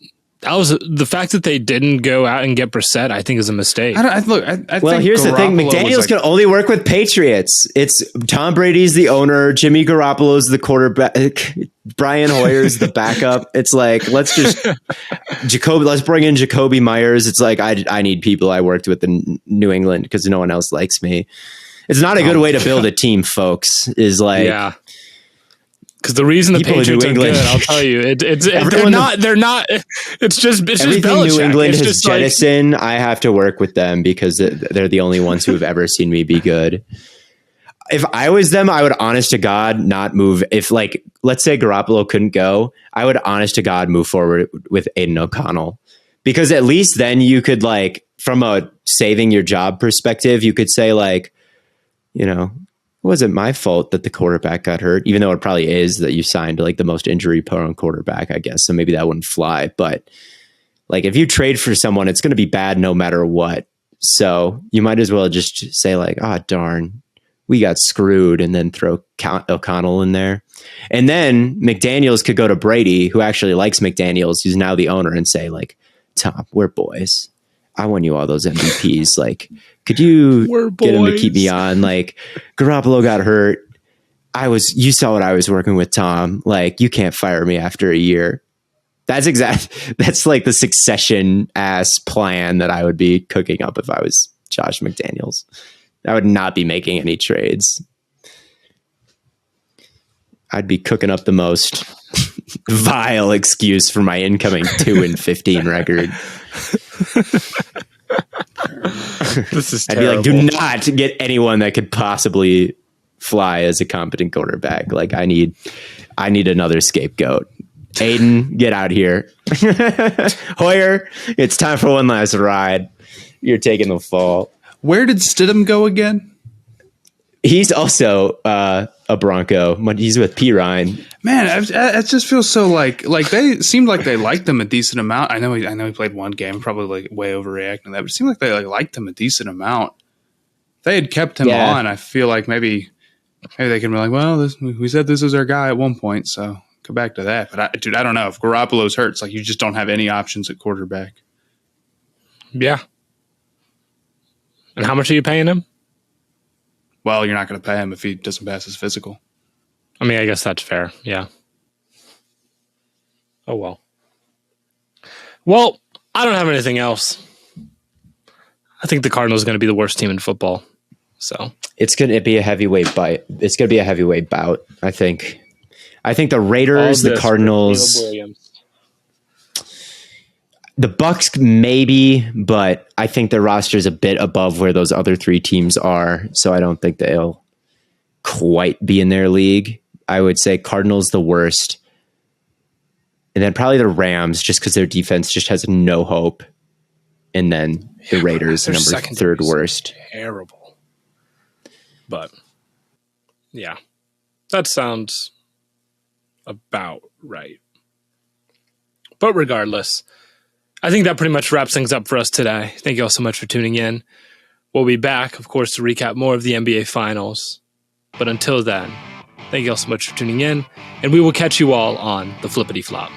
That was the fact that they didn't go out and get Brissett, I think, is a mistake. Well, here's the thing. McDaniels can only work with Patriots. It's Tom Brady's the owner. Jimmy Garoppolo's the quarterback. Brian Hoyer's the backup. It's like, let's bring in Jacoby Myers. It's like, I need people I worked with in New England because no one else likes me. It's not a good way to build a team, folks, is like... Yeah. Because the reason the Patriots are good, I'll tell you, they're not. It's just everything Belichick. New England it's has jettisoned. I have to work with them because they're the only ones who have ever seen me be good. If I was them, I would, honest to God, not move. If, like, let's say Garoppolo couldn't go, I would, honest to God, move forward with Aiden O'Connell, because at least then you could, like, from a saving your job perspective, you could say, like, you know, it wasn't my fault that the quarterback got hurt, even though it probably is that you signed like the most injury prone quarterback, I guess. So maybe that wouldn't fly. But like if you trade for someone, it's going to be bad no matter what. So you might as well just say like, darn, we got screwed, and then throw O'Connell in there. And then McDaniels could go to Brady, who actually likes McDaniels, who's now the owner, and say like, Tom, we're boys. I won you all those MVPs. Like, could you get him to keep me on? Like, Garoppolo got hurt. You saw what I was working with, Tom. Like, you can't fire me after a year. That's like the succession ass plan that I would be cooking up if I was Josh McDaniels. I would not be making any trades. I'd be cooking up the most vile excuse for my incoming 2-15 record. This is I'd terrible. be like, do not get anyone that could possibly fly as a competent quarterback. Like, I need another scapegoat. Aiden, get out here. Hoyer, it's time for one last ride. You're taking the fall. Where did Stidham go again? He's also a Bronco. He's with P. Ryan. Man, it just feels so like they seemed like they liked him a decent amount. I know he played one game, probably like way overreacting to that, but it seemed like they liked him a decent amount. If they had kept him on, I feel like maybe they can be like, well, we said this was our guy at one point, so go back to that. But I don't know. If Garoppolo's hurt, it's like you just don't have any options at quarterback. Yeah. And how much are you paying him? Well, you're not going to pay him if he doesn't pass his physical. I mean, I guess that's fair. Yeah. Oh, well. Well, I don't have anything else. I think the Cardinals are going to be the worst team in football. So it's going to be a heavyweight fight. It's going to be a heavyweight bout, I think. I think the Raiders, the Cardinals, the Bucks maybe, but I think their roster is a bit above where those other three teams are. So I don't think they'll quite be in their league. I would say Cardinals the worst. And then probably the Rams, just because their defense just has no hope. And then the Raiders, third worst. Terrible. But yeah, that sounds about right. But regardless, I think that pretty much wraps things up for us today. Thank you all so much for tuning in. We'll be back, of course, to recap more of the NBA Finals. But until then, thank you all so much for tuning in, and we will catch you all on the Flippity Flop.